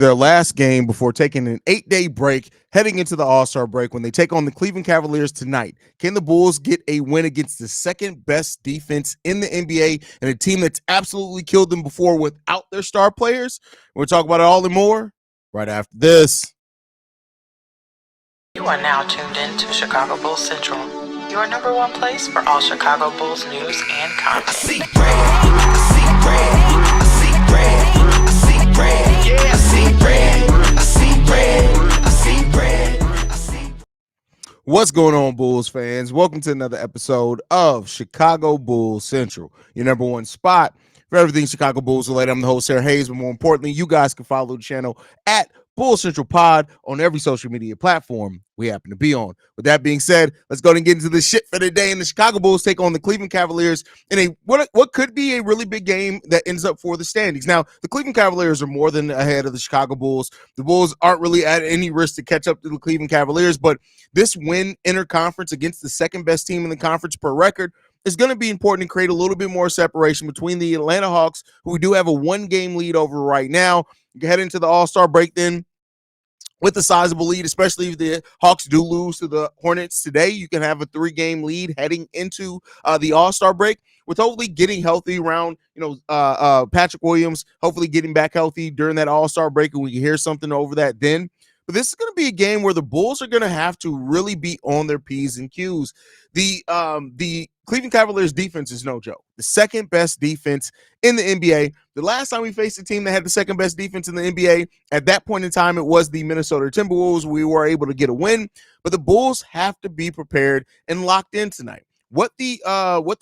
their last game before taking an 8-day break, heading into the All-Star break when they take on the Cleveland Cavaliers tonight. Can the Bulls get a win against the second best defense in the NBA and a team that's absolutely killed them before without their star players? We'll talk about it all and more right after this. You are now tuned in to Chicago Bulls Central, your number one place for all Chicago Bulls news and content. I see red, I see red, I see red, I see red, yeah, I see red, I see red, I see red, I see. What's going on, Bulls fans? Welcome to another episode of Chicago Bulls Central, your number one spot for everything Chicago Bulls related. I'm the host, Haize, but more importantly, you guys can follow the channel at Bulls Central Pod on every social media platform we happen to be on. With that being said, let's go ahead and get into the shit for the day. And the Chicago Bulls take on the Cleveland Cavaliers in a what could be a really big game that ends up for the standings. Now, the Cleveland Cavaliers are more than ahead of the Chicago Bulls. The Bulls aren't really at any risk to catch up to the Cleveland Cavaliers, but this win interconference against the second best team in the conference per record is going to be important to create a little bit more separation between the Atlanta Hawks, who we do have a one-game lead over right now. You head into the All-Star break then with a sizable lead, especially if the Hawks do lose to the Hornets today. You can have a 3-game lead heading into the All-Star break, with hopefully getting healthy around, Patrick Williams, hopefully getting back healthy during that All-Star break, and we can hear something over that then. But this is going to be a game where the Bulls are going to have to really be on their P's and Q's. The Cleveland Cavaliers defense is no joke. The second best defense in the NBA. The last time we faced a team that had the second best defense in the NBA, at that point in time, it was the Minnesota Timberwolves. We were able to get a win, but the Bulls have to be prepared and locked in tonight. What the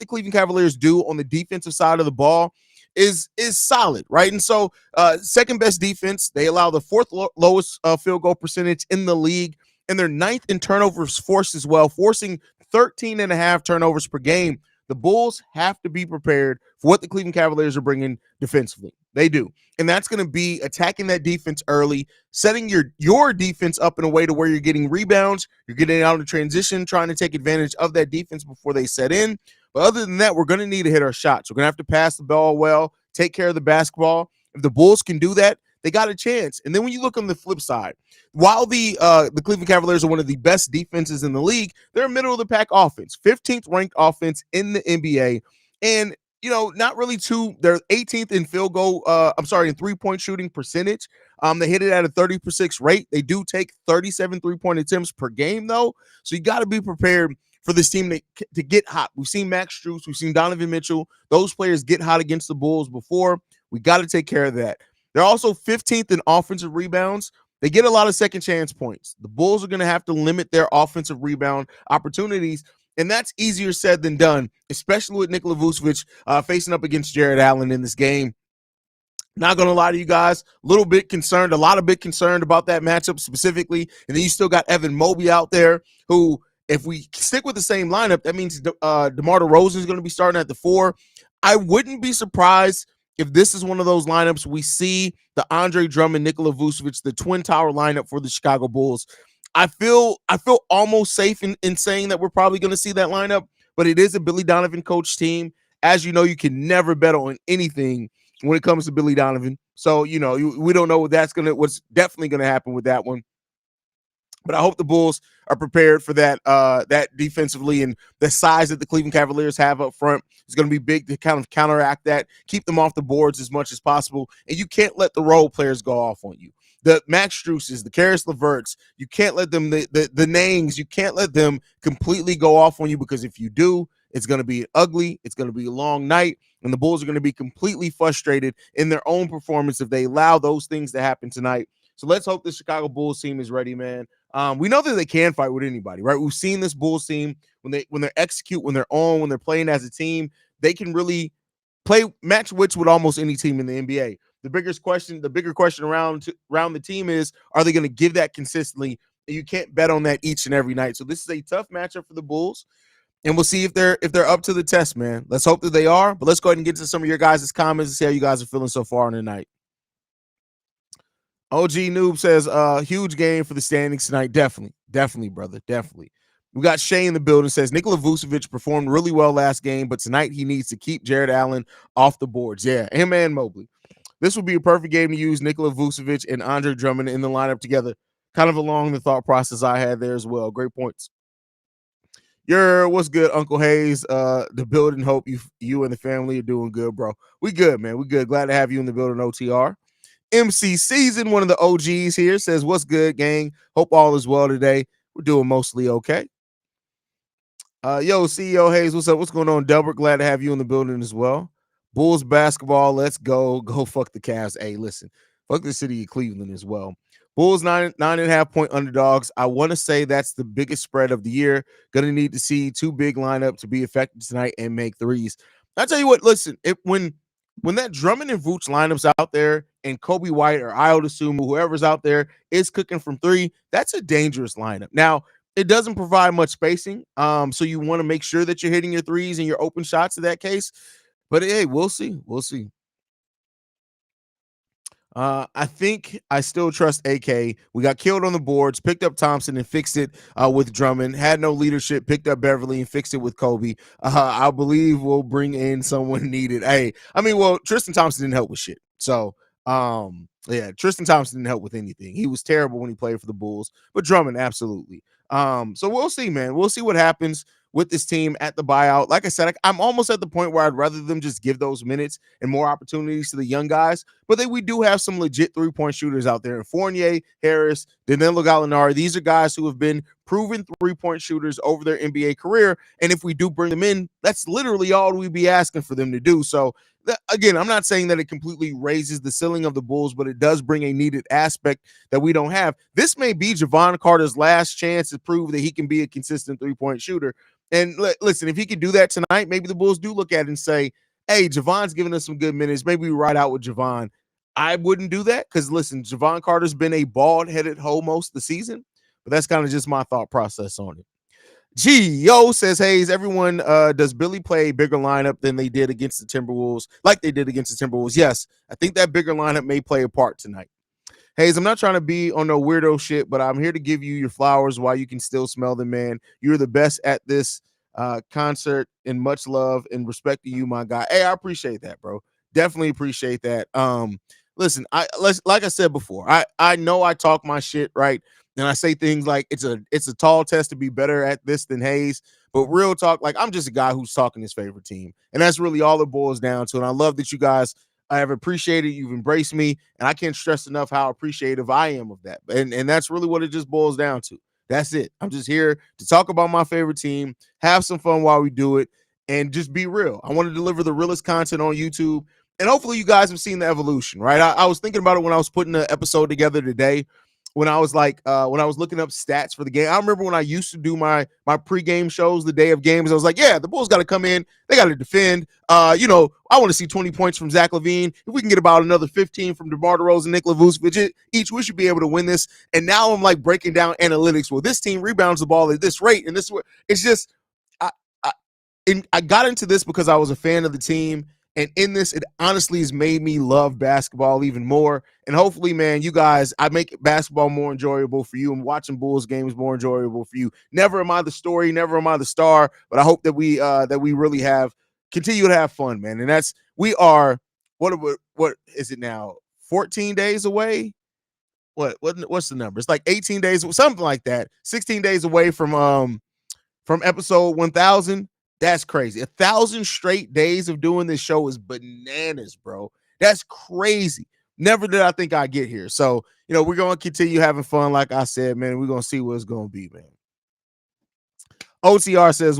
Cleveland Cavaliers do on the defensive side of the ball is solid, right? And so second best defense, they allow the fourth lowest field goal percentage in the league, and they're ninth in turnovers forced as well, forcing 13 and a half turnovers per game. The Bulls have to be prepared for what the Cleveland Cavaliers are bringing defensively. They do. And that's going to be attacking that defense early, setting your defense up in a way to where you're getting rebounds, you're getting out of transition, trying to take advantage of that defense before they set in. But other than that, we're going to need to hit our shots. We're going to have to pass the ball well, take care of the basketball. If the Bulls can do that, they got a chance. And then when you look on the flip side, while the Cleveland Cavaliers are one of the best defenses in the league, they're a middle-of-the-pack offense, 15th ranked offense in the NBA. And, not really they're 18th in in three-point shooting percentage. They hit it at a 30% rate. They do take 37 three-point attempts per game, though. So you got to be prepared for this team to get hot. We've seen Max Strus, we've seen Donovan Mitchell. Those players get hot against the Bulls before. We got to take care of that. They're also 15th in offensive rebounds. They get a lot of second chance points. The Bulls are going to have to limit their offensive rebound opportunities, and that's easier said than done, especially with Nikola Vucevic facing up against Jared Allen in this game. Not going to lie to you guys, a lot of bit concerned about that matchup specifically, and then you still got Evan Mobley out there who, if we stick with the same lineup, that means DeMar DeRozan is going to be starting at the 4. I wouldn't be surprised if this is one of those lineups we see the Andre Drummond, Nikola Vucevic, the Twin Tower lineup for the Chicago Bulls. I feel almost safe in saying that we're probably going to see that lineup, but it is a Billy Donovan coach team. As you know, you can never bet on anything when it comes to Billy Donovan. So, we don't know what's definitely going to happen with that one. But I hope the Bulls are prepared for that defensively, and the size that the Cleveland Cavaliers have up front is going to be big to kind of counteract that, keep them off the boards as much as possible. And you can't let the role players go off on you. The Max Struses, the Karis LeVerts, you can't let them, the names, you can't let them completely go off on you, because if you do, it's going to be ugly. It's going to be a long night, and the Bulls are going to be completely frustrated in their own performance if they allow those things to happen tonight. So let's hope the Chicago Bulls team is ready, man. We know that they can fight with anybody, right? We've seen this Bulls team when they execute, when they're on, when they're playing as a team, they can really match wits with almost any team in the NBA. The bigger question around the team is, are they going to give that consistently? And you can't bet on that each and every night. So this is a tough matchup for the Bulls, and we'll see if they're up to the test, man. Let's hope that they are. But let's go ahead and get to some of your guys' comments and see how you guys are feeling so far on the night. OG Noob says, huge game for the standings tonight. Definitely, brother. Definitely. We got Shay in the building, says Nikola Vucevic performed really well last game, but tonight he needs to keep Jared Allen off the boards. Yeah, him and Mobley. This would be a perfect game to use Nikola Vucevic and Andre Drummond in the lineup together. Kind of along the thought process I had there as well. Great points. What's good, Uncle Haize? The building. Hope you and the family are doing good, bro. We good, man. We good. Glad to have you in the building, OTR. MC Season, one of the OGs here, says, "What's good, gang? Hope all is well today. We're doing mostly okay." Yo, CEO Haize, what's up? What's going on, Delbert? Glad to have you in the building as well. Bulls basketball, let's go. Go fuck the Cavs. Hey, listen, fuck the city of Cleveland as well. Bulls 9.5 point underdogs. I want to say that's the biggest spread of the year. Gonna need to see two big lineup to be effective tonight and make threes. I tell you what, listen, when that Drummond and Vooch lineups out there and Kobe White or Io DeSumo, whoever's out there is cooking from three, that's a dangerous lineup. Now, it doesn't provide much spacing. So you want to make sure that you're hitting your threes and your open shots in that case. But hey, we'll see. We'll see. I think I still trust AK. We got killed on the boards, picked up Thompson and fixed it with Drummond. Had no leadership, picked up Beverly and fixed it with Kobe. I believe we'll bring in someone needed. Hey, I mean, well, Tristan Thompson didn't help with shit. So, yeah, Tristan Thompson didn't help with anything. He was terrible when he played for the Bulls, but Drummond, absolutely. So we'll see, man. We'll see what happens with this team at the buyout. Like I said, I'm almost at the point where I'd rather them just give those minutes and more opportunities to the young guys. But we do have some legit 3-point shooters out there. Fournier, Harris, Danilo Gallinari. These are guys who have been proven 3-point shooters over their NBA career. And if we do bring them in, that's literally all we'd be asking for them to do. So again, I'm not saying that it completely raises the ceiling of the Bulls, but it does bring a needed aspect that we don't have. This may be Javon Carter's last chance to prove that he can be a consistent 3-point shooter. And listen, if he can do that tonight, maybe the Bulls do look at it and say, hey, Javon's giving us some good minutes. Maybe we ride out with Javon. I wouldn't do that because, listen, Javon Carter's been a bald-headed hoe most of the season, but that's kind of just my thought process on it. Yo says, Haize, everyone, does Billy play a bigger lineup than they did against the Timberwolves, like they did against the Timberwolves? Yes, I think that bigger lineup may play a part tonight. Haize, I'm not trying to be on no weirdo shit, but I'm here to give you your flowers while you can still smell them, man. You're the best at this concert, and much love and respect to you, my guy. Hey, I appreciate that, bro. Definitely appreciate that. Listen, like I said before, I know I talk my shit, right? And I say things like it's a tall test to be better at this than Haize. But real talk, like I'm just a guy who's talking his favorite team. And that's really all it boils down to. And I love that you guys have appreciated, you've embraced me, and I can't stress enough how appreciative I am of that. And that's really what it just boils down to. That's it. I'm just here to talk about my favorite team, have some fun while we do it, and just be real. I want to deliver the realest content on YouTube. And hopefully you guys have seen the evolution, right? I was thinking about it when I was putting the episode together today. When I was looking up stats for the game. I remember when I used to do my pregame shows the day of games. I was like, yeah, the Bulls got to come in. They got to defend. I want to see 20 points from Zach LaVine. If we can get about another 15 from DeMar DeRozan and Nikola Vucevic each, we should be able to win this. And now I'm like breaking down analytics. Well, this team rebounds the ball at this rate. And this, it's just, I got into this because I was a fan of the team. And in this, it honestly has made me love basketball even more. And hopefully, man, you guys, I make basketball more enjoyable for you and watching Bulls games more enjoyable for you. Never am I the story, never am I the star, but I hope that we really continue to have fun, man. And we are, what is it now? 14 days away? What's the number? It's like 18 days, something like that. 16 days away from episode 1000. That's crazy. 1,000 straight days of doing this show is bananas, bro. That's crazy. Never did I think I'd get here. So, we're going to continue having fun. Like I said, man, we're going to see what it's going to be, man. OTR says,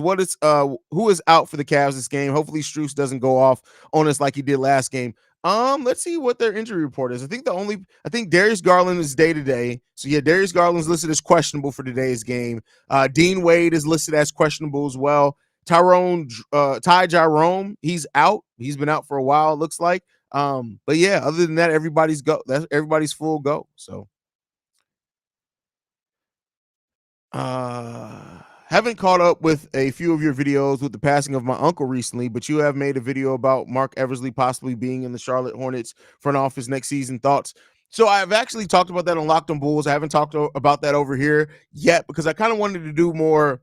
who is out for the Cavs this game? Hopefully Strus doesn't go off on us like he did last game. Let's see what their injury report is. I think Darius Garland is day-to-day. So yeah, Darius Garland's listed as questionable for today's game. Dean Wade is listed as questionable as well. Ty Jerome, he's out. He's been out for a while, it looks like. But yeah, other than that, everybody's full go. So haven't caught up with a few of your videos with the passing of my uncle recently, but you have made a video about Mark Eversley possibly being in the Charlotte Hornets front office next season. Thoughts? So I've actually talked about that on Locked on Bulls. I haven't talked about that over here yet because I kind of wanted to do more.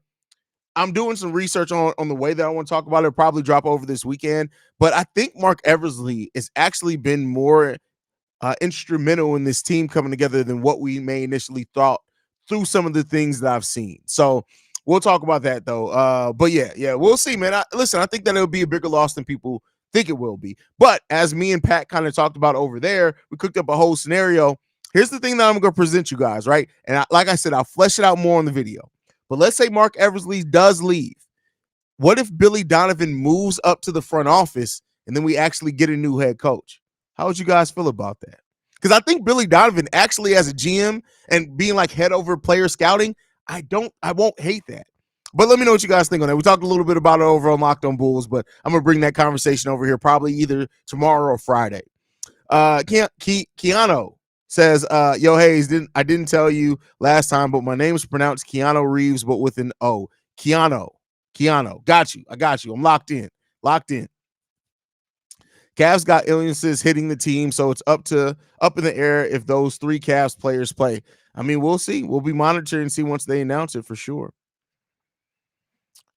I'm doing some research on the way that I want to talk about it. It'll probably drop over this weekend. But I think Mark Eversley has actually been more instrumental in this team coming together than what we may initially thought through some of the things that I've seen. So we'll talk about that though. But yeah, we'll see, man. Listen, I think that it'll be a bigger loss than people think it will be. But as me and Pat kind of talked about over there, we cooked up a whole scenario. Here's the thing that I'm going to present you guys, right? And like I said, I'll flesh it out more on the video. But let's say Mark Eversley does leave. What if Billy Donovan moves up to the front office and then we actually get a new head coach? How would you guys feel about that? Because I think Billy Donovan actually as a GM and being like head over player scouting, I won't hate that. But let me know what you guys think on that. We talked a little bit about it over on Locked On Bulls, but I'm going to bring that conversation over here probably either tomorrow or Friday. Keanu says, yo, Haize, I didn't tell you last time, but my name is pronounced Keanu Reeves, but with an O. Keanu. Got you. I got you. I'm locked in. Cavs got illnesses hitting the team, so it's up in the air if those 3 Cavs players play. I mean, we'll see. We'll be monitoring and see once they announce it for sure.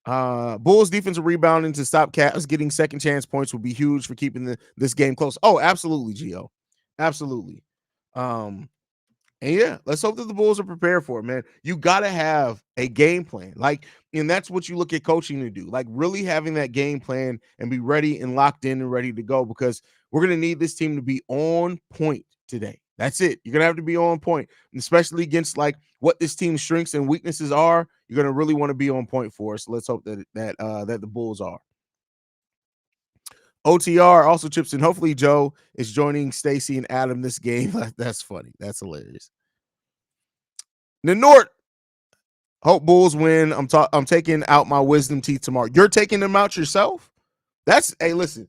Bulls defensive rebounding to stop Cavs getting second chance points will be huge for keeping this game close. Oh, absolutely, Gio. Absolutely. And yeah, let's hope that the Bulls are prepared for it, man. You got to have a game plan. And that's what you look at coaching to do. Like really having that game plan and be ready and locked in and ready to go because we're going to need this team to be on point today. That's it. You're going to have to be on point, especially against like what this team's strengths and weaknesses are. You're going to really want to be on point for us. So let's hope that the Bulls are. OTR also chips in. Hopefully Joe is joining Stacy and Adam this game. That's funny. That's hilarious. Nenort, hope Bulls win. I'm taking out my wisdom teeth tomorrow. You're taking them out yourself? Hey, listen.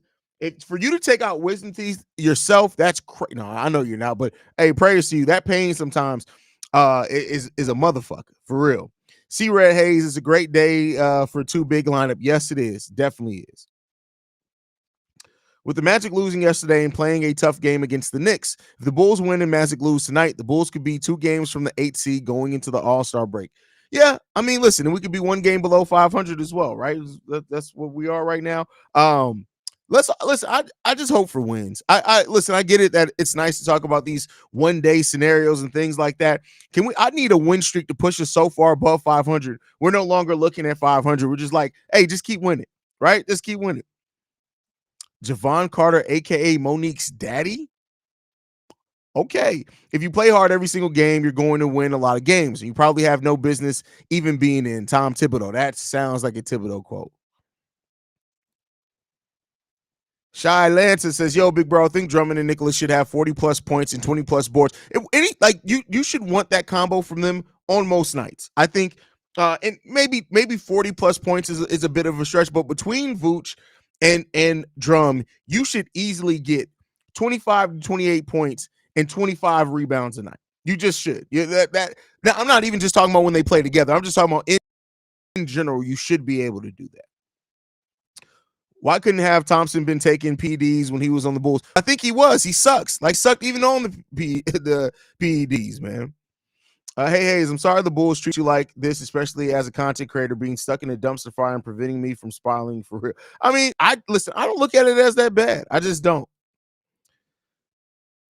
For you to take out wisdom teeth yourself, that's crazy. No, I know you're not, but hey, praise to you. That pain sometimes is a motherfucker for real. C-Red Haize is a great day for 2 big lineup. Yes, it is. Definitely is. With the Magic losing yesterday and playing a tough game against the Knicks, if the Bulls win and Magic lose tonight, the Bulls could be 2 games from the 8th seed going into the All-Star break. Yeah, I mean, listen, and we could be 1 game below 500 as well, right? That's what we are right now. Listen. I just hope for wins. I listen. I get it that it's nice to talk about these 1-day scenarios and things like that. I need a win streak to push us so far above 500. We're no longer looking at 500. We're just like, hey, just keep winning, right? Just keep winning. Javon Carter, aka Monique's daddy. Okay, if you play hard every single game, you're going to win a lot of games. And you probably have no business even being in. Tom Thibodeau. That sounds like a Thibodeau quote. Shy Lancer says, yo, big bro, I think Drummond and Nicholas should have 40+ points and 20+ boards. You should want that combo from them on most nights. I think, and maybe 40+ points is a bit of a stretch, but between Vooch and Drum, you should easily get 25 to 28 points and 25 rebounds a night. You just should. Now, I'm not even just talking about when they play together. I'm just talking about in general, you should be able to do that. Why couldn't have Thompson been taking PEDs when he was on the Bulls? I think he was. He sucks. Sucked even on the PEDs, man. Hey, Haize, I'm sorry the Bulls treat you like this, especially as a content creator, being stuck in a dumpster fire and preventing me from spiraling for real. I mean, I don't look at it as that bad. I just don't.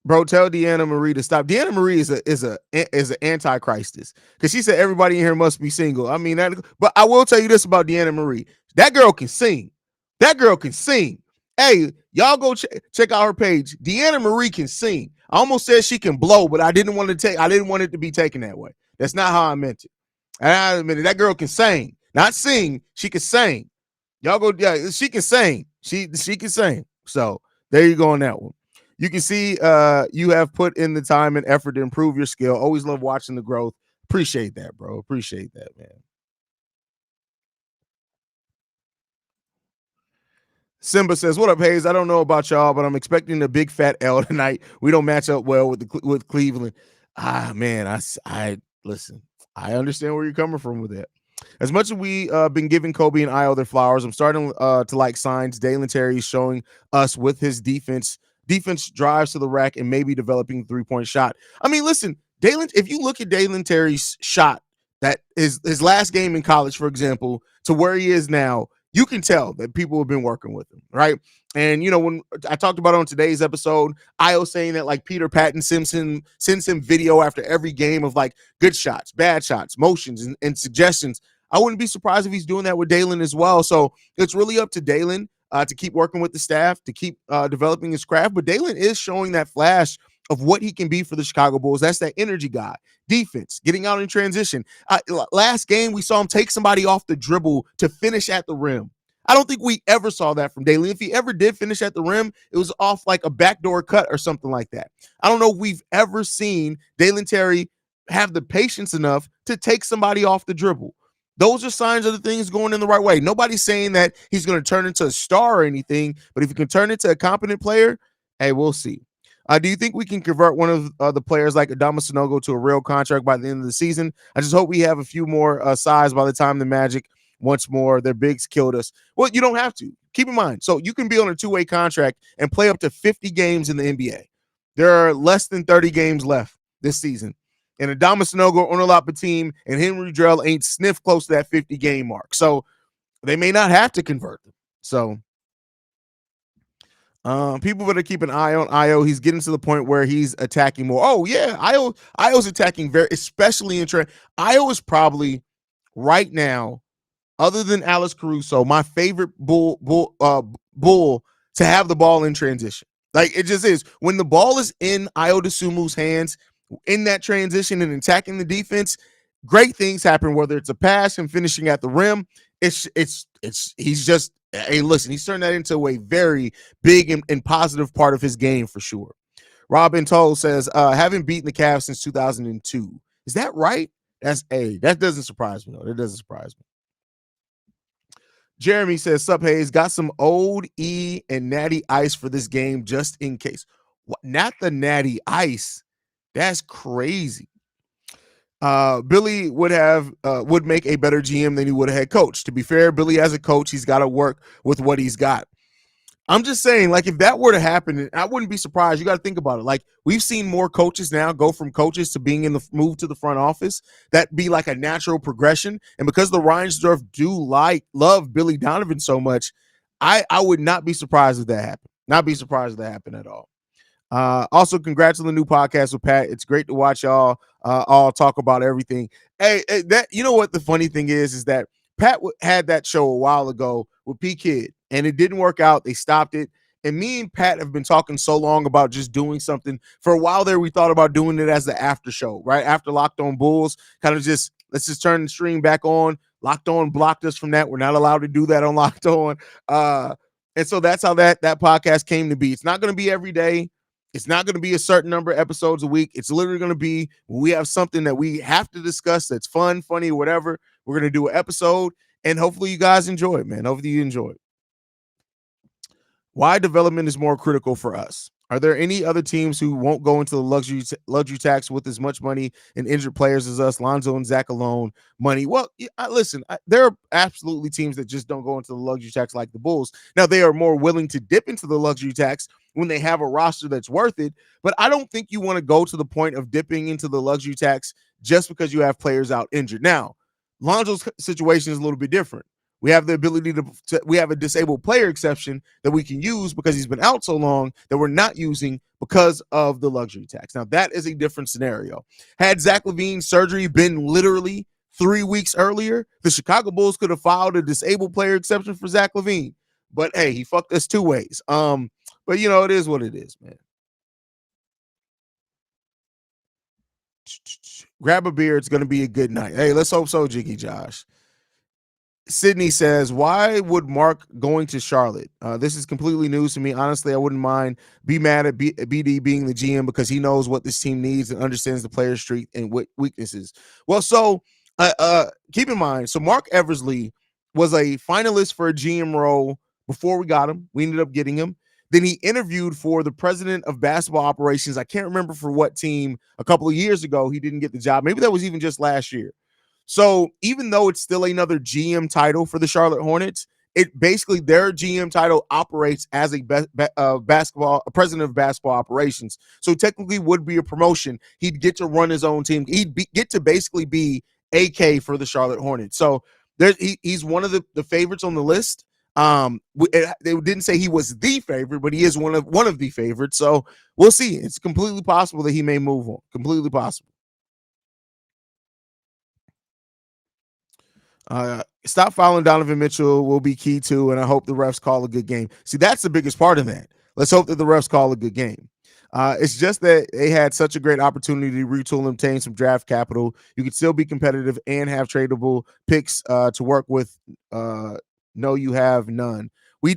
Bro, tell Deanna Marie to stop. Deanna Marie is an antichristess because she said everybody in here must be single. I mean, but I will tell you this about Deanna Marie. That girl can sing. Hey, y'all go check out her page. Deanna Marie can sing. I almost said she can blow, but I didn't want it to be taken that way. That's not how I meant it. And I admit it, that girl can sing. Not sing, she can sing. Y'all go, yeah, she can sing. She can sing. So there you go on that one. You can see you have put in the time and effort to improve your skill. Always love watching the growth. Appreciate that, bro. Appreciate that, man. Simba says, what up, Haize? I don't know about y'all, but I'm expecting a big fat L tonight. We don't match up well with Cleveland. Man, I listen. I understand where you're coming from with that. As much as we been giving Kobe and Io their flowers, I'm starting to like signs Dalen Terry showing us with his defense drives to the rack and maybe developing 3-point shot. I mean, listen, Dalen, if you look at Dalen Terry's shot, that is his last game in college, for example, to where he is now, you can tell that people have been working with him, right? And when I talked about on today's episode, Io saying that like Peter Patton sends him video after every game of like good shots, bad shots, motions, and suggestions. I wouldn't be surprised if he's doing that with Dalen as well. So it's really up to Dalen to keep working with the staff, to keep developing his craft. But Dalen is showing that flash of what he can be for the Chicago Bulls. That's that energy guy. Defense, getting out in transition. Last game, we saw him take somebody off the dribble to finish at the rim. I don't think we ever saw that from Dalen. If he ever did finish at the rim, it was off like a backdoor cut or something like that. I don't know if we've ever seen Dalen Terry have the patience enough to take somebody off the dribble. Those are signs of the things going in the right way. Nobody's saying that he's going to turn into a star or anything, but if he can turn into a competent player, hey, we'll see. Do you think we can convert one of the players like Adama Sanogo to a real contract by the end of the season? I just hope we have a few more size by the time the Magic once more their bigs killed us. Well, you don't have to. Keep in mind, so you can be on a two-way contract and play up to 50 games in the NBA. There are less than 30 games left this season. And Adama Sanogo, Onolapa team, and Henry Drell ain't sniff close to that 50-game mark. So they may not have to convert them. So people better keep an eye on Io. He's getting to the point where he's attacking more. Oh, yeah. Io's attacking especially in trend. Io is probably right now, other than Alex Caruso, my favorite bull to have the ball in transition. Like, it just is. When the ball is in Io DeSumu's hands, in that transition and attacking the defense, great things happen, whether it's a pass and finishing at the rim. He's just, hey, listen, he's turned that into a very big and positive part of his game for sure. Robin Toll says, haven't beaten the Cavs since 2002. Is that right? That doesn't surprise me, though. That doesn't surprise me. Jeremy says, sup, Haize, got some old E and Natty Ice for this game just in case. What? Not the Natty Ice. That's crazy. Billy would make a better GM than he would have head coach. To be fair, Billy as a coach, he's got to work with what he's got. I'm just saying, like, if that were to happen, I wouldn't be surprised. You got to think about it. Like, we've seen more coaches now go from coaches to being in the move to the front office. That be like a natural progression. And because the Reinsdorf love Billy Donovan so much, I would not be surprised if that happened. Not be surprised if that happened at all. Also, congrats on the new podcast with Pat. It's great to watch y'all all talk about everything. Hey, that, you know what the funny thing is that Pat had that show a while ago with P Kid, and it didn't work out. They stopped it. And me and Pat have been talking so long about just doing something. For a while there, we thought about doing it as the after show, right? After Locked On Bulls, kind of just, let's just turn the stream back on. Locked On blocked us from that. We're not allowed to do that on Locked On. And so that's how that podcast came to be. It's not going to be every day. It's not going to be a certain number of episodes a week. It's literally going to be when we have something that we have to discuss that's fun, funny, or whatever. We're going to do an episode, and hopefully you guys enjoy it, man. Hopefully you enjoy it. Why development is more critical for us? Are there any other teams who won't go into the luxury tax with as much money and injured players as us, Lonzo and Zach alone, money? Well, listen, there are absolutely teams that just don't go into the luxury tax like the Bulls. Now, they are more willing to dip into the luxury tax when they have a roster that's worth it, but I don't think you want to go to the point of dipping into the luxury tax just because you have players out injured. Now, Lonzo's situation is a little bit different. We have the ability we have a disabled player exception that we can use because he's been out so long that we're not using because of the luxury tax. Now, that is a different scenario. Had Zach LaVine's surgery been literally 3 weeks earlier, the Chicago Bulls could have filed a disabled player exception for Zach LaVine. But hey, he fucked us two ways. But it is what it is, man. Grab a beer. It's going to be a good night. Hey, let's hope so, Jiggy Josh. Sydney says, why would Mark going to Charlotte? This is completely news to me. Honestly, I wouldn't mind. Be mad at BD being the GM because he knows what this team needs and understands the player's strength and weaknesses. Well, so keep in mind, so Mark Eversley was a finalist for a GM role before we got him. We ended up getting him. Then he interviewed for the president of basketball operations. I can't remember for what team a couple of years ago. He didn't get the job. Maybe that was even just last year. So even though it's still another GM title for the Charlotte Hornets, it basically their GM title operates as a president of basketball operations. So technically would be a promotion. He'd get to run his own team. He'd get to basically be AK for the Charlotte Hornets. So He's one of the favorites on the list. They didn't say he was the favorite, but he is one of the favorites. So we'll see. It's completely possible that he may move on. Completely possible. Stop fouling Donovan Mitchell will be key too, and I hope the refs call a good game. See, that's the biggest part of that. Let's hope that the refs call a good game. It's just that they had such a great opportunity to retool and obtain some draft capital. You could still be competitive and have tradable picks to work with. No, you have none.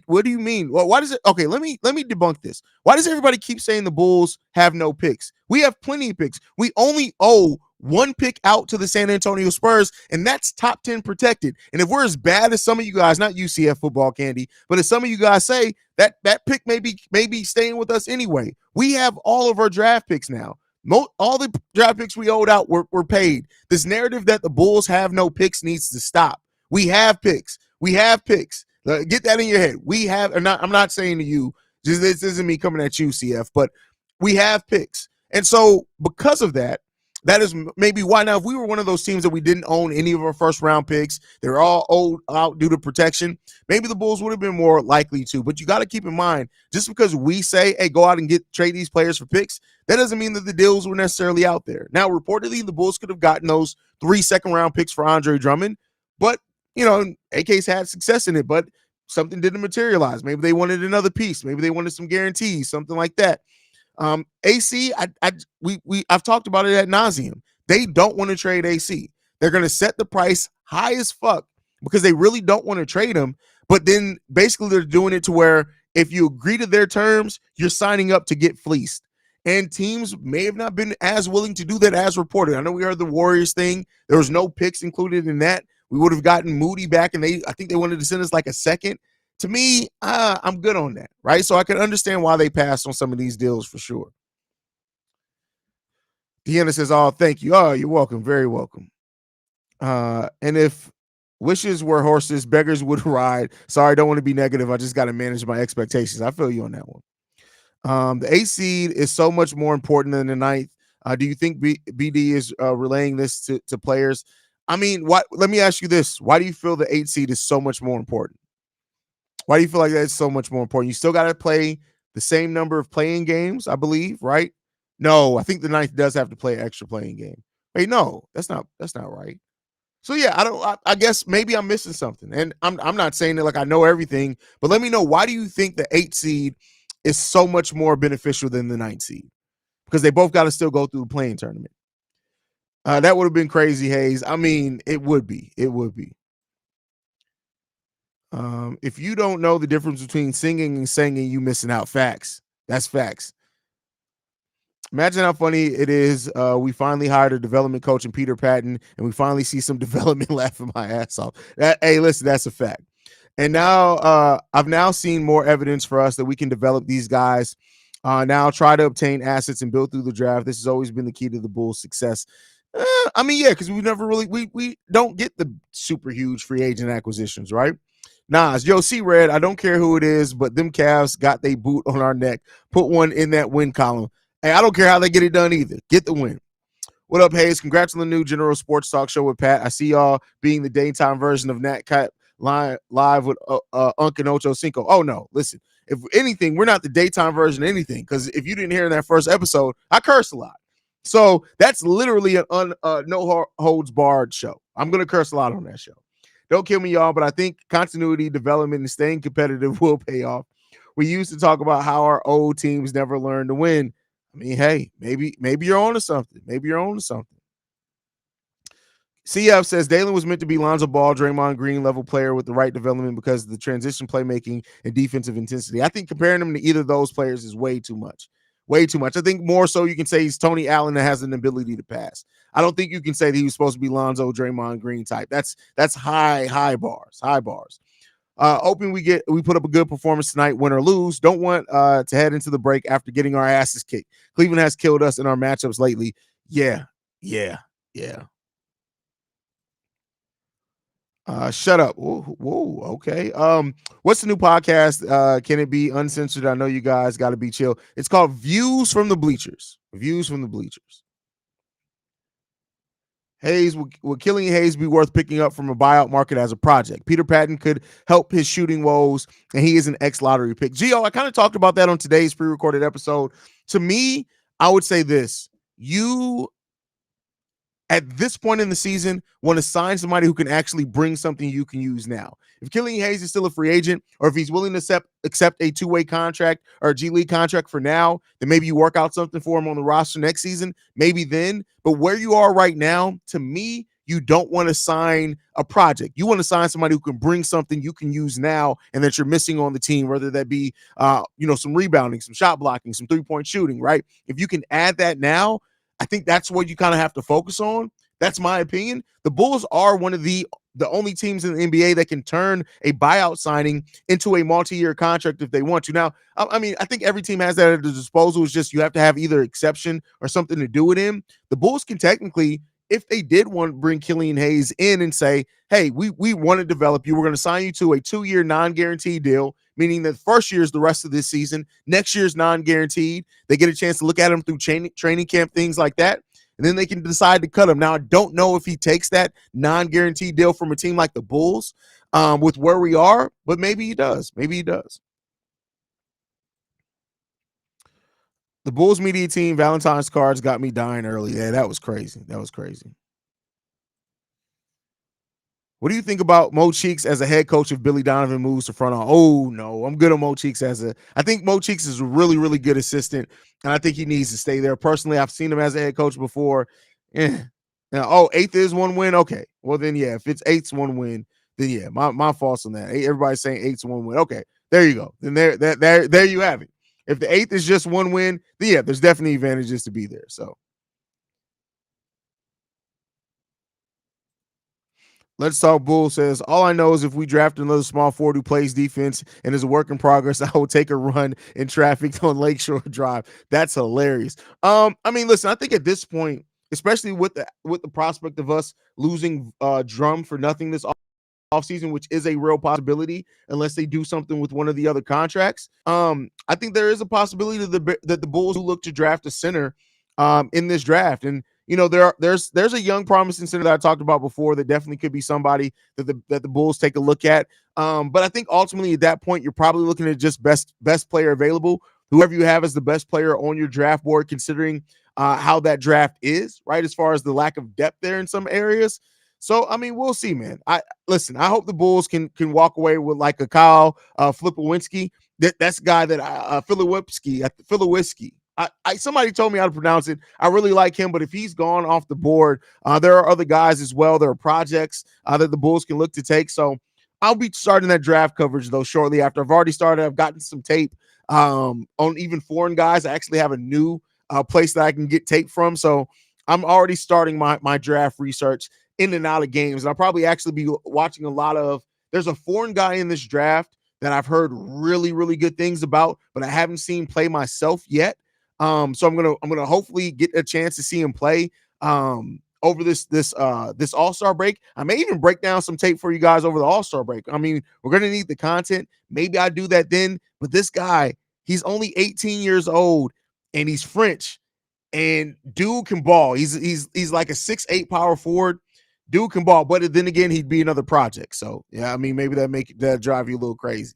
What do you mean? Well, why does it? Okay, let me debunk this. Why does everybody keep saying the Bulls have no picks? We have plenty of picks. We only owe one pick out to the San Antonio Spurs, and that's top 10 protected. And if we're as bad as some of you guys, not UCF football candy, but as some of you guys say, that pick may be staying with us anyway. We have all of our draft picks now. All the draft picks we owed out were paid. This narrative that the Bulls have no picks needs to stop. We have picks. We have picks. Get that in your head. We have, I'm not saying to you, just this isn't me coming at you, CF, but we have picks. And so because of that, that is maybe why. Now, if we were one of those teams that we didn't own any of our first round picks, they're all owed out due to protection, maybe the Bulls would have been more likely to. But you got to keep in mind, just because we say, hey, go out and trade these players for picks, that doesn't mean that the deals were necessarily out there. Now, reportedly, the Bulls could have gotten those 3 second-round picks for Andre Drummond, but, AK's had success in it, but something didn't materialize. Maybe they wanted another piece. Maybe they wanted some guarantees, something like that. AC, I've talked about it ad nauseum. They don't want to trade AC. They're going to set the price high as fuck because they really don't want to trade him. But then basically they're doing it to where if you agree to their terms, you're signing up to get fleeced. And teams may have not been as willing to do that as reported. I know we heard the Warriors thing. There was no picks included in that. We would have gotten Moody back, and I think they wanted to send us like a second. To me, I'm good on that, right? So I can understand why they passed on some of these deals for sure. Deanna says, oh, thank you. Oh, you're welcome. Very welcome. And if wishes were horses, beggars would ride. Sorry, don't want to be negative. I just got to manage my expectations. I feel you on that one. The 8th seed is so much more important than the 9th. Do you think BD is relaying this to players? I mean, let me ask you this. Why do you feel the 8th seed is so much more important? Why do you feel like that's so much more important? You still got to play the same number of playing games, I believe, right? No, I think the 9th does have to play an extra playing game. Wait, no, that's not right. So yeah, I guess maybe I'm missing something. And I'm not saying that like I know everything, but let me know, why do you think the 8th seed is so much more beneficial than the 9th seed? Because they both got to still go through the playing tournament. That would have been crazy, Haize. I mean, it would be. It would be. If you don't know the difference between singing and singing, you missing out. Facts. That's facts. Imagine how funny it is. We finally hired a development coach in Peter Patton, and we finally see some development laughing my ass off. Hey, listen, that's a fact. And now I've now seen more evidence for us that we can develop these guys. Now try to obtain assets and build through the draft. This has always been the key to the Bulls' success. I mean, yeah, because we've never really we don't get the super huge free agent acquisitions, right? Nas, yo, see Red, I don't care who it is, but them Cavs got they boot on our neck. Put one in that win column. Hey, I don't care how they get it done either. Get the win. What up, Haize? Congrats on the new General Sports Talk Show with Pat. I see y'all being the daytime version of Nat Cat live with Unc and Ocho Cinco. Oh, no. Listen, if anything, we're not the daytime version of anything, because if you didn't hear in that first episode, I curse a lot. So that's literally an no holds barred show. I'm going to curse a lot on that show. Don't kill me, y'all, but I think continuity, development, and staying competitive will pay off. We used to talk about how our old teams never learned to win. I mean, hey, maybe you're on to something. Maybe you're on to something. CF says Dalen was meant to be Lonzo Ball, Draymond Green level player with the right development because of the transition playmaking and defensive intensity. I think comparing him to either of those players is way too much. Way too much. I think more so you can say he's Tony Allen that has an ability to pass. I don't think you can say that he was supposed to be Lonzo, Draymond Green type. That's high bars. Hoping we put up a good performance tonight, win or lose. Don't want to head into the break after getting our asses kicked. Cleveland has killed us in our matchups lately. Yeah. Shut up. Whoa, okay. What's the new podcast? Can it be uncensored? I know you guys got to be chill. It's called Views from the Bleachers. Views from the Bleachers. Haize, would Killian Haize be worth picking up from a buyout market as a project? Peter Patton could help his shooting woes, and he is an ex-lottery pick. Gio, I kind of talked about that on today's pre-recorded episode. To me, I would say this. You at this point in the season, want to sign somebody who can actually bring something you can use now. If Killian Haize is still a free agent, or if he's willing to accept a two-way contract or a G League contract for now, then maybe you work out something for him on the roster next season, maybe then. But where you are right now, to me, you don't want to sign a project. You want to sign somebody who can bring something you can use now and that you're missing on the team, whether that be, some rebounding, some shot blocking, some three-point shooting, right? If you can add that now, I think that's what you kind of have to focus on. That's my opinion. The Bulls are one of the only teams in the NBA that can turn a buyout signing into a multi-year contract if they want to. Now, I mean, I think every team has that at their disposal. It's just you have to have either exception or something to do it in. The Bulls can technically, if they did want to bring Killian Haize in and say, hey, we want to develop you. We're going to sign you to a 2-year non-guaranteed deal, meaning that the first year is the rest of this season. Next year is non-guaranteed. They get a chance to look at him through training camp, things like that. And then they can decide to cut him. Now, I don't know if he takes that non-guaranteed deal from a team like the Bulls with where we are, but maybe he does. Maybe he does. The Bulls media team Valentine's cards got me dying early. Yeah, that was crazy. That was crazy. What do you think about Mo Cheeks as a head coach if Billy Donovan moves to front office? Oh, no, I'm good on Mo Cheeks I think Mo Cheeks is a really, really good assistant, and I think he needs to stay there. Personally, I've seen him as a head coach before. Now, eighth is one win? Okay. Well, then, yeah, if it's eighth's one win, then, yeah, my fault's on that. Everybody's saying eight's one win. Okay, there you go. Then there you have it. If the eighth is just one win, then, yeah, there's definitely advantages to be there, so. Let's Talk Bull says, all I know is if we draft another small forward who plays defense and is a work in progress, I will take a run in traffic on Lakeshore Drive. That's hilarious. I mean, listen, I think at this point, especially with the prospect of us losing Drum for nothing this offseason, which is a real possibility unless they do something with one of the other contracts. I think there is a possibility that the Bulls will look to draft a center in this draft. And there's a young promising center that I talked about before that definitely could be somebody that the Bulls take a look at. But I think ultimately at that point, you're probably looking at just best player available, whoever you have as the best player on your draft board, considering how that draft is, right? As far as the lack of depth there in some areas. So, I mean, we'll see, man. I hope the Bulls can walk away with like a Kyle Filipowski. That's a guy that Filipowski. Somebody told me how to pronounce it. I really like him, but if he's gone off the board, there are other guys as well. There are projects that the Bulls can look to take. So I'll be starting that draft coverage though shortly after. I've already started. I've gotten some tape on even foreign guys. I actually have a new place that I can get tape from. So I'm already starting my draft research in and out of games. And I'll probably actually be watching a lot of. There's a foreign guy in this draft that I've heard really, really good things about, but I haven't seen play myself yet. So I'm gonna hopefully get a chance to see him play over this All-Star break. I may even break down some tape for you guys over the All-Star break. I mean, we're gonna need the content. Maybe I do that then. But this guy, he's only 18 years old and he's French, and dude can ball. He's like a 6'8" power forward. Dude can ball, but then again, he'd be another project. So yeah, I mean, maybe that drive you a little crazy.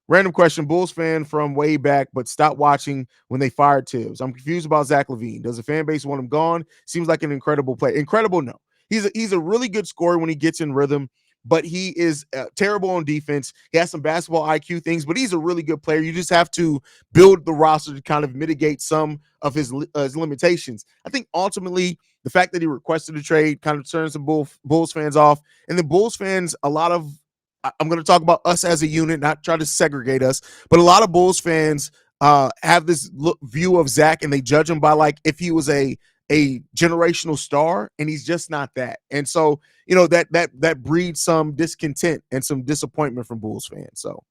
Random question, Bulls fan from way back, but stopped watching when they fired Tibbs. I'm confused about Zach LaVine. Does the fan base want him gone? Seems like an incredible player. Incredible, no. He's a really good scorer when he gets in rhythm, but he is terrible on defense. He has some basketball IQ things, but he's a really good player. You just have to build the roster to kind of mitigate some of his limitations. I think ultimately the fact that he requested a trade kind of turns the Bulls fans off, and the Bulls fans, I'm going to talk about us as a unit, not try to segregate us, but a lot of Bulls fans have this view of Zach, and they judge him by like if he was a generational star, and he's just not that. And so, that breeds some discontent and some disappointment from Bulls fans. So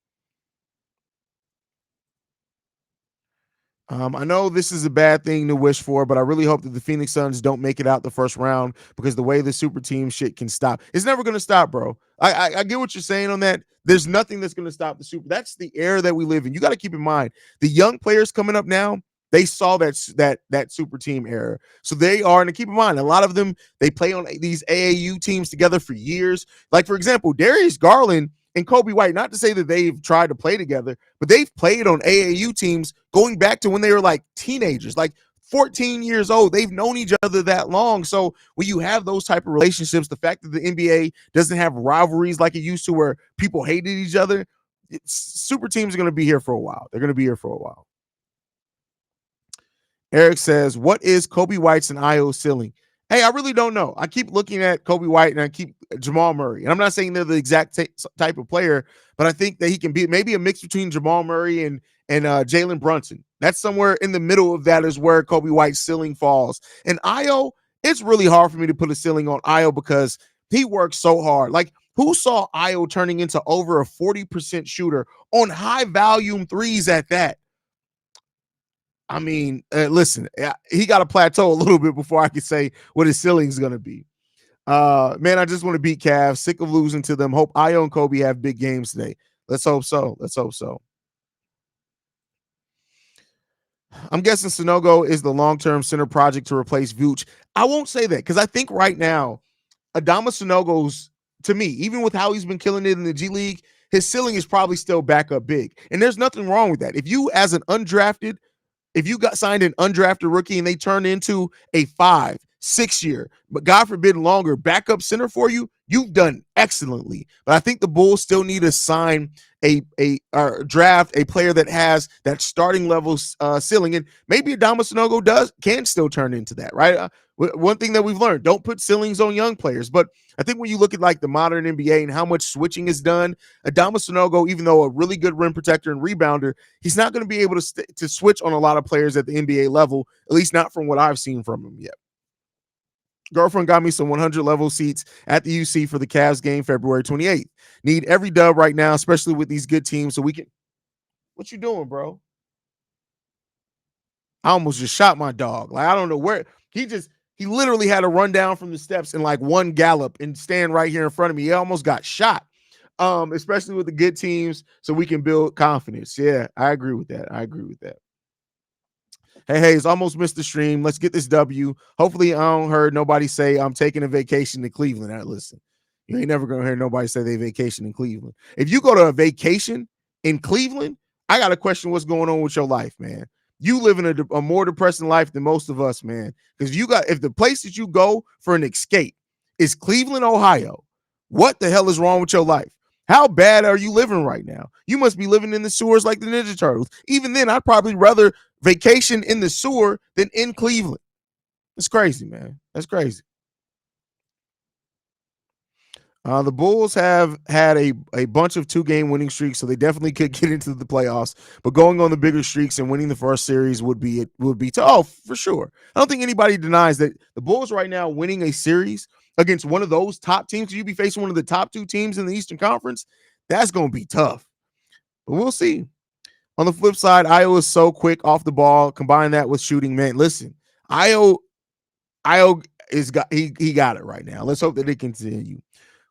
I know this is a bad thing to wish for, but I really hope that the Phoenix Suns don't make it out the first round, because the way the super team shit can stop, it's never going to stop, bro. I get what you're saying on that. There's nothing that's going to stop the super. That's the era that we live in. You got to keep in mind the young players coming up now. They saw that super team era. So they are, and keep in mind, a lot of them, they play on these AAU teams together for years. Like, for example, Darius Garland and Kobe White, not to say that they've tried to play together, but they've played on AAU teams going back to when they were like teenagers, like 14 years old. They've known each other that long. So when you have those type of relationships, the fact that the NBA doesn't have rivalries like it used to where people hated each other, super teams are going to be here for a while. They're going to be here for a while. Eric says, what is Kobe White's and Io ceiling? Hey, I really don't know. I keep looking at Kobe White and I keep Jamal Murray. And I'm not saying they're the exact type of player, but I think that he can be maybe a mix between Jamal Murray and Jalen Brunson. That's somewhere in the middle of that is where Kobe White's ceiling falls. And Io, it's really hard for me to put a ceiling on Io because he works so hard. Like, who saw Io turning into over a 40% shooter on high volume threes at that? I mean, listen, he got to plateau a little bit before I could say what his ceiling is going to be. Man, I just want to beat Cavs. Sick of losing to them. Hope Io and Kobe have big games today. Let's hope so. Let's hope so. I'm guessing Sanogo is the long-term center project to replace Vooch. I won't say that because I think right now, Adama Sanogo's, to me, even with how he's been killing it in the G League, his ceiling is probably still back up big. And there's nothing wrong with that. If you, as an undrafted, if you got signed an undrafted rookie and they turn into a 5-6 year, but God forbid longer backup center for you, you've done excellently. But I think the Bulls still need to sign or draft a player that has that starting level ceiling, and maybe Adama Sanogo can still turn into that, right? One thing that we've learned: don't put ceilings on young players. But I think when you look at like the modern NBA and how much switching is done, Adama Sanogo, even though a really good rim protector and rebounder, he's not going to be able to switch on a lot of players at the NBA level, at least not from what I've seen from him yet. Girlfriend got me some 100 level seats at the UC for the Cavs game February 28th. Need every dub right now, especially with these good teams, so we can. What you doing, bro? I almost just shot my dog. Like, I don't know where he literally had to run down from the steps in like one gallop and stand right here in front of me. He almost got shot. Especially with the good teams, so we can build confidence. Yeah, I agree with that. Hey, Haize, almost missed the stream. Let's get this W. Hopefully, I don't heard nobody say I'm taking a vacation to Cleveland. Right, listen, you ain't never gonna hear nobody say they vacation in Cleveland. If you go to a vacation in Cleveland, I got to question what's going on with your life, man. You live in a more depressing life than most of us, man. Because if the place that you go for an escape is Cleveland, Ohio, what the hell is wrong with your life? How bad are you living right now? You must be living in the sewers like the Ninja Turtles. Even then, I'd probably rather vacation in the sewer than in Cleveland. That's crazy, man. That's crazy. The Bulls have had a bunch of 2-game winning streaks, so they definitely could get into the playoffs. But going on the bigger streaks and winning the first series would be tough for sure. I don't think anybody denies that the Bulls right now winning a series against one of those top teams. You'd be facing one of the top 2 teams in the Eastern Conference. That's going to be tough. But we'll see. On the flip side, Io is so quick off the ball. Combine that with shooting, man. Listen, Io he got it right now. Let's hope that it continue.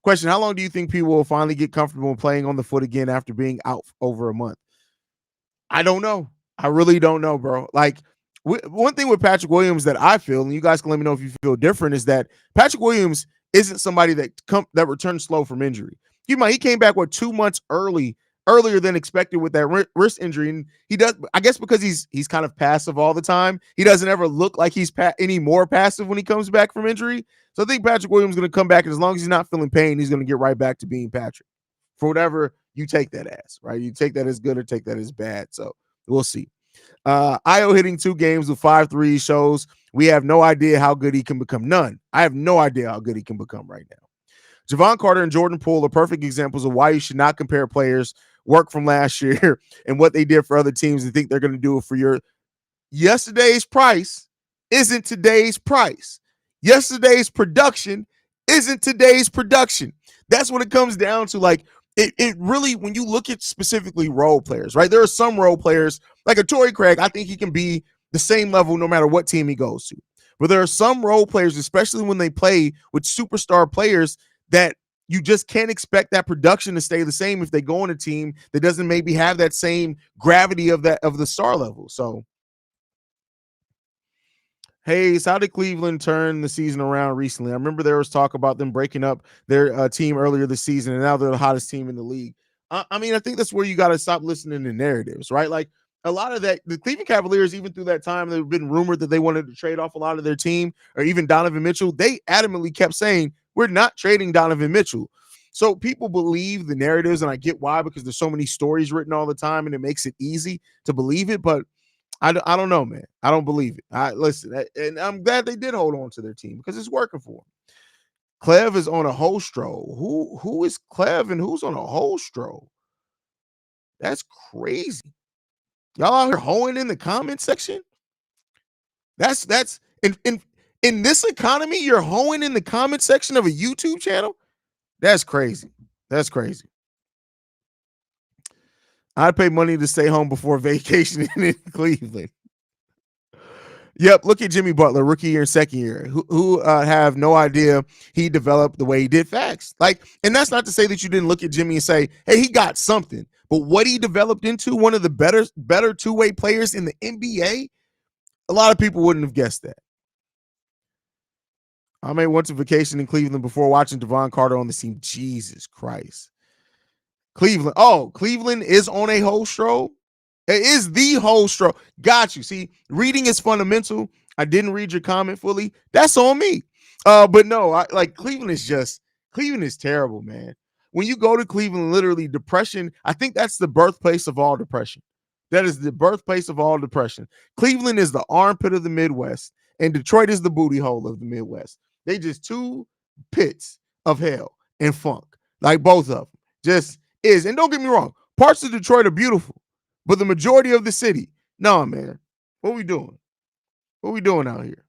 Question: how long do you think people will finally get comfortable playing on the foot again after being out over a month? I don't know. I really don't know, bro. Like, one thing with Patrick Williams that I feel, and you guys can let me know if you feel different, is that Patrick Williams isn't somebody that returns slow from injury. He came back 2 months earlier than expected with that wrist injury, and he does. I guess because he's kind of passive all the time. He doesn't ever look like he's any more passive when he comes back from injury. So I think Patrick Williams is going to come back, and as long as he's not feeling pain, he's going to get right back to being Patrick. For whatever you take that as, right? You take that as good or take that as bad. So we'll see. Io hitting 2 games with 5 threes shows we have no idea how good he can become. None. I have no idea how good he can become right now. Javon Carter and Jordan Poole are perfect examples of why you should not compare players' work from last year and what they did for other teams and think they're going to do it for your yesterday's price isn't today's price. Yesterday's production isn't today's production. That's what it comes down to. Like, it really, when you look at specifically role players, right? There are some role players, like a Torrey Craig, I think he can be the same level no matter what team he goes to. But there are some role players, especially when they play with superstar players, that you just can't expect that production to stay the same if they go on a team that doesn't maybe have that same gravity of the star level. So Haize, how did Cleveland turn the season around recently? I remember there was talk about them breaking up their team earlier this season, and now they're the hottest team in the league. I mean, I think that's where you got to stop listening to narratives, right? Like a lot of that, the Cleveland Cavaliers, even through that time, they've been rumored that they wanted to trade off a lot of their team, or even Donovan Mitchell. They adamantly kept saying, "We're not trading Donovan Mitchell." So people believe the narratives, and I get why, because there's so many stories written all the time, and it makes it easy to believe it. But I don't know, man. I don't believe it. And I'm glad they did hold on to their team because it's working for them. Clev is on a whole stroll. Who is Clev and who's on a whole stroll? That's crazy. Y'all out here hoeing in the comment section. That's in this economy, you're hoeing in the comment section of a YouTube channel. That's crazy. That's crazy. I'd pay money to stay home before vacationing in Cleveland. Yep, look at Jimmy Butler, rookie year and second year, who have no idea he developed the way he did. Facts. Like, and that's not to say that you didn't look at Jimmy and say, hey, he got something. But what he developed into, one of the better two-way players in the NBA, a lot of people wouldn't have guessed that. I may went to vacation in Cleveland before watching Devon Carter on the scene. Jesus Christ. Cleveland. Oh, Cleveland is on a whole stroll. It is the whole stroll. Got you. See, reading is fundamental. I didn't read your comment fully. That's on me. But no, Cleveland is terrible, man. When you go to Cleveland, literally depression, I think that's the birthplace of all depression. That is the birthplace of all depression. Cleveland is the armpit of the Midwest, and Detroit is the booty hole of the Midwest. They just two pits of hell and funk, like both of them. Just is. And don't get me wrong, parts of Detroit are beautiful, but the majority of the city, no, man. What we doing? What we doing out here?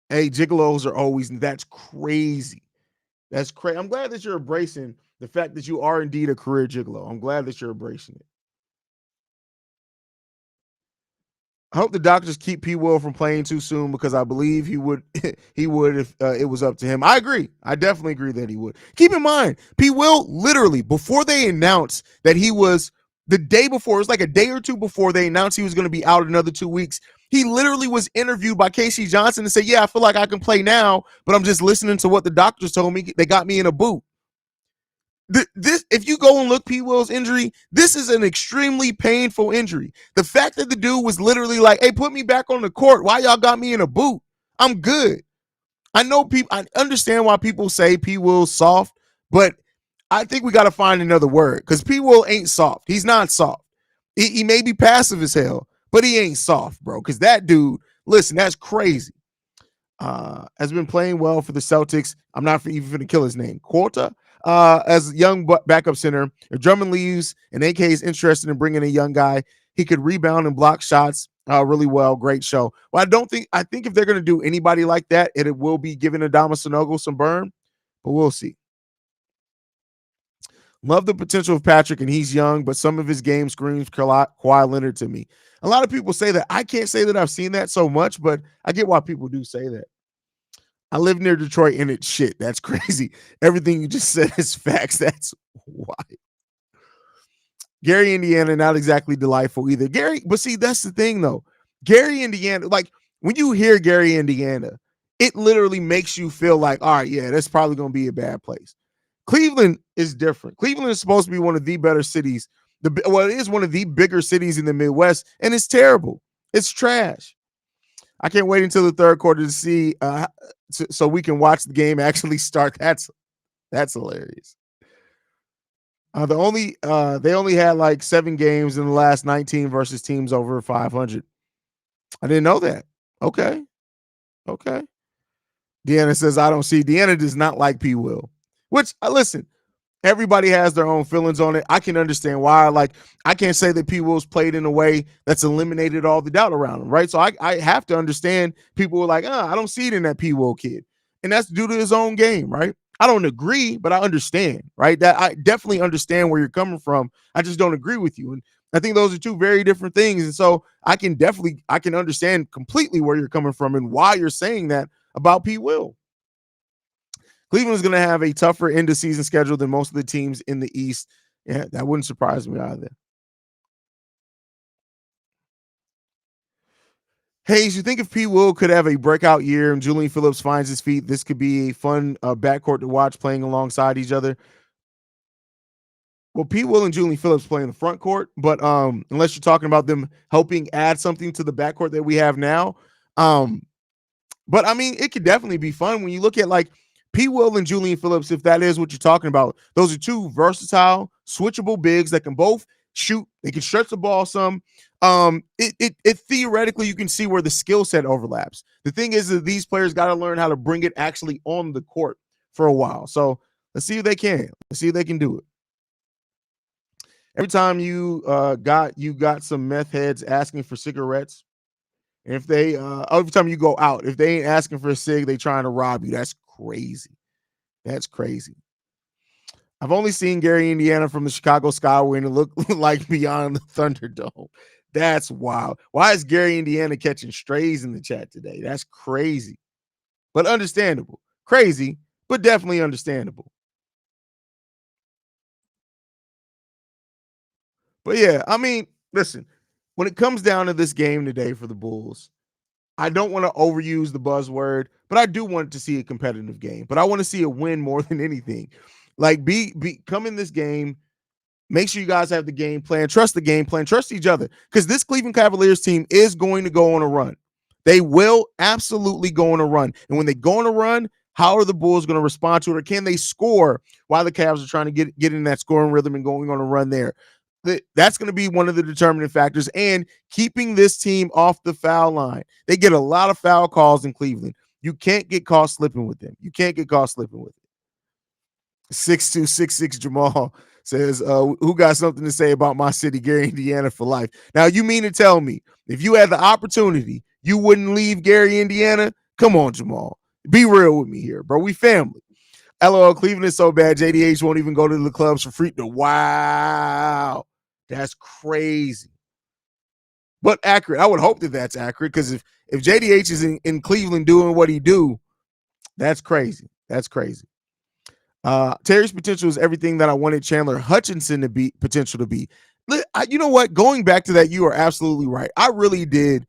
Hey, gigolos are always, that's crazy. That's crazy. I'm glad that you're embracing the fact that you are indeed a career gigolo. I'm glad that you're embracing it. I hope the doctors keep P. Will from playing too soon because I believe he would he would if it was up to him. I agree. I definitely agree that he would. Keep in mind, P. Will literally before they announced that he was the day before, it was like a day or two before they announced he was going to be out another 2 weeks. He literally was interviewed by Casey Johnson and said, "Yeah, I feel like I can play now, but I'm just listening to what the doctors told me. They got me in a boot." This, if you go and look P. Will's injury, this is an extremely painful injury. The fact that the dude was literally like, "Hey, put me back on the court. Why y'all got me in a boot? I'm good." I know people. I understand why people say P. Will's soft, but I think we got to find another word because P. Will ain't soft. He's not soft. He may be passive as hell, but he ain't soft, bro. Because that dude, listen, that's crazy. Has been playing well for the Celtics. I'm not even going to kill his name. Quota. As a young backup center, if Drummond leaves and AK is interested in bringing a young guy, he could rebound and block shots really well. Great show. Well, I think if they're going to do anybody like that, it will be giving Adama Sanogo some burn, but we'll see. Love the potential of Patrick, and he's young, but some of his game screams Kawhi Leonard to me. A lot of people say that. I can't say that I've seen that so much, but I get why people do say that. I live near Detroit and it's shit. That's crazy. Everything you just said is facts. That's why. Gary, Indiana, not exactly delightful either. Gary, but see, that's the thing though. Gary, Indiana, like when you hear Gary, Indiana, it literally makes you feel like, all right, yeah, that's probably going to be a bad place. Cleveland is different. Cleveland is supposed to be one of the better cities. It is one of the bigger cities in the Midwest, and it's terrible. It's trash. I can't wait until the third quarter to see so we can watch the game actually start. That's hilarious. They only had like 7 games in the last 19 versus teams over 500. I didn't know that. Okay. Deanna says I don't see. Deanna does not like P. Will, which listen. Everybody has their own feelings on it. I can understand why. Like, I can't say that P. Will's played in a way that's eliminated all the doubt around him, right? So I have to understand people were like, I don't see it in that P. Will kid. And that's due to his own game, right? I don't agree, but I understand, right? That I definitely understand where you're coming from. I just don't agree with you. And I think those are two very different things. And so I can understand completely where you're coming from and why you're saying that about P. Will. Cleveland is going to have a tougher end of season schedule than most of the teams in the East. Yeah, that wouldn't surprise me either. Haize, you think if P. Will could have a breakout year and Julian Phillips finds his feet, this could be a fun backcourt to watch playing alongside each other? Well, Pete Will and Julian Phillips play in the front court, but unless you're talking about them helping add something to the backcourt that we have now, um, but I mean, it could definitely be fun when you look at like Pete Will and Julian Phillips. If that is what you're talking about, those are two versatile, switchable bigs that can both shoot. They can stretch the ball some. It theoretically you can see where the skill set overlaps. The thing is that these players got to learn how to bring it actually on the court for a while. So let's see if they can. Let's see if they can do it. Every time you got some meth heads asking for cigarettes, and if they every time you go out, if they ain't asking for a cig, they trying to rob you. That's crazy. That's crazy. I've only seen Gary, Indiana from the Chicago Skyway, and it looked like beyond the Thunderdome. That's wild. Why is Gary, Indiana catching strays in the chat today? That's crazy, but understandable. Crazy, but definitely understandable. But yeah, I mean, listen, when it comes down to this game today for the Bulls, I don't want to overuse the buzzword, but I do want to see a competitive game. But I want to see a win more than anything. Like be come in this game, make sure you guys have the game plan, trust the game plan, trust each other. Because this Cleveland Cavaliers team is going to go on a run. They will absolutely go on a run. And when they go on a run, how are the Bulls going to respond to it? Or can they score while the Cavs are trying to get in that scoring rhythm and going on a run there? That's going to be one of the determining factors, and keeping this team off the foul line. They get a lot of foul calls in Cleveland. You can't get caught slipping with them. You can't get caught slipping with it. 6266 Jamal says, who got something to say about my city, Gary, Indiana for life? Now, you mean to tell me if you had the opportunity, you wouldn't leave Gary, Indiana? Come on, Jamal. Be real with me here, bro. We family. LOL, Cleveland is so bad, JDH won't even go to the clubs for free. Wow. That's crazy. But accurate. I would hope that that's accurate, because if JDH is in Cleveland doing what he do, that's crazy. That's crazy. Terry's potential is everything that I wanted Chandler Hutchinson to be, potential to be. You know what? Going back to that, you are absolutely right. I really did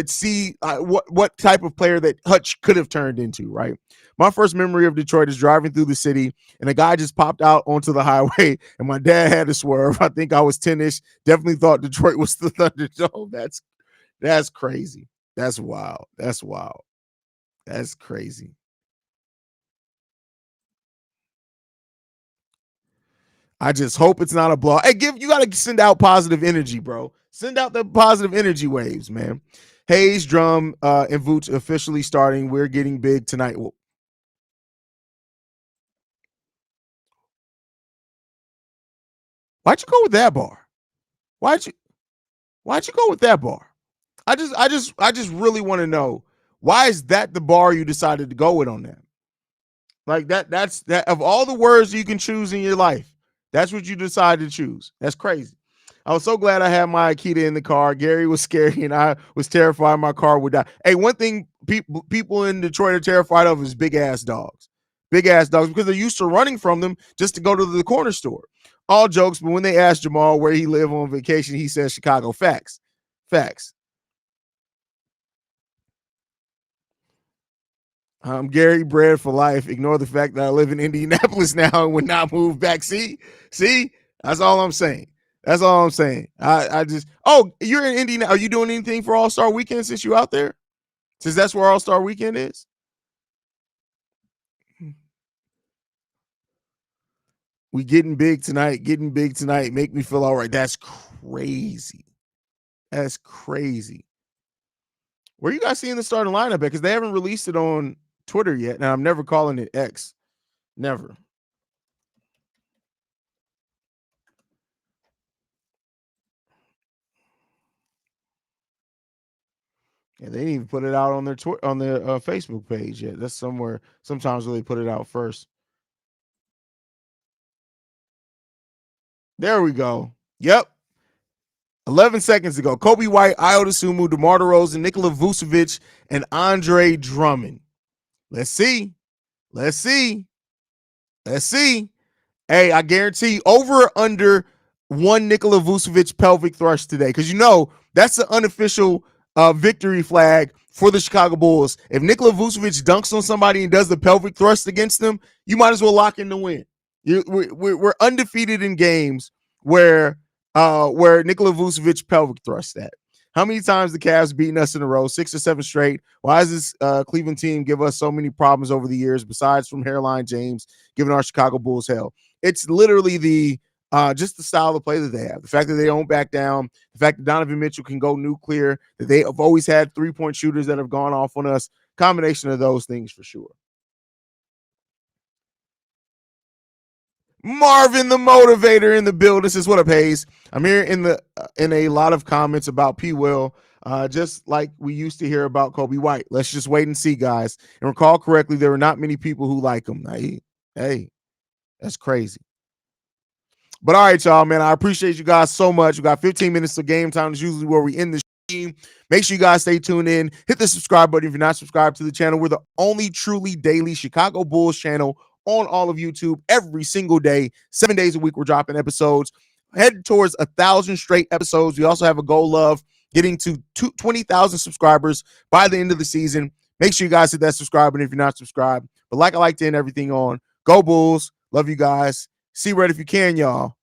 see what type of player that Hutch could have turned into, right? My first memory of Detroit is driving through the city, and a guy just popped out onto the highway, and my dad had to swerve. I think I was 10-ish. Definitely thought Detroit was the Thunderdome. That's crazy. That's wild. That's wild. That's crazy. I just hope it's not a blow. Hey, you got to send out positive energy, bro. Send out the positive energy waves, man. Haize, Drum, and Vooch officially starting. We're getting big tonight. Why'd you go with that bar? Why'd you go with that bar? I just really want to know, why is that the bar you decided to go with on that? Like that's of all the words you can choose in your life, that's what you decided to choose. That's crazy. I was so glad I had my Akita in the car. Gary was scary, and I was terrified my car would die. Hey, one thing people in Detroit are terrified of is big ass dogs. Big ass dogs, because they're used to running from them just to go to the corner store. All jokes, but when they asked Jamal where he lived on vacation, he said Chicago. Facts. Facts. I'm Gary bred for life. Ignore the fact that I live in Indianapolis now and would not move back. See, that's all I'm saying. That's all I'm saying. I just, you're in Indiana. Are you doing anything for All-Star Weekend since you're out there? Since that's where All-Star Weekend is? We getting big tonight. Make me feel all right. That's crazy. That's crazy. Where are you guys seeing the starting lineup at? Because they haven't released it on Twitter yet, and I'm never calling it X. Never. Yeah, they didn't even put it out on their Facebook page yet. That's somewhere. Sometimes where they put it out first. There we go. Yep. 11 seconds ago. Kobe White, Ayo Dosunmu, DeMar DeRozan, Nikola Vucevic, and Andre Drummond. Let's see. Hey, I guarantee over or under one Nikola Vucevic pelvic thrust today, because that's the unofficial victory flag for the Chicago Bulls. If Nikola Vucevic dunks on somebody and does the pelvic thrust against them, you might as well lock in the win. We're undefeated in games where Nikola Vucevic pelvic thrust at. How many times the Cavs beaten us in a row? 6 or 7 straight. Why does this Cleveland team give us so many problems over the years, besides from Hairline James giving our Chicago Bulls hell? It's literally just the style of play that they have. The fact that they don't back down, the fact that Donovan Mitchell can go nuclear, that they have always had 3-point shooters that have gone off on us. Combination of those things for sure. Marvin the Motivator in the building says, "What up, Haize? I'm here in a lot of comments about P. Will, just like we used to hear about Kobe White. Let's just wait and see, guys. And recall correctly, there were not many people who like him. Hey, that's crazy. But all right, y'all, man, I appreciate you guys so much. We got 15 minutes to game time. It's usually where we end the stream. Make sure you guys stay tuned in. Hit the subscribe button if you're not subscribed to the channel. We're the only truly daily Chicago Bulls channel on all of YouTube every single day, 7 days a week. We're dropping episodes. Head towards 1,000 straight episodes. We also have a goal of getting to 20,000 subscribers by the end of the season. Make sure you guys hit that subscribe button if you're not subscribed. But like I like to end everything on, go Bulls. Love you guys. See red if you can, y'all.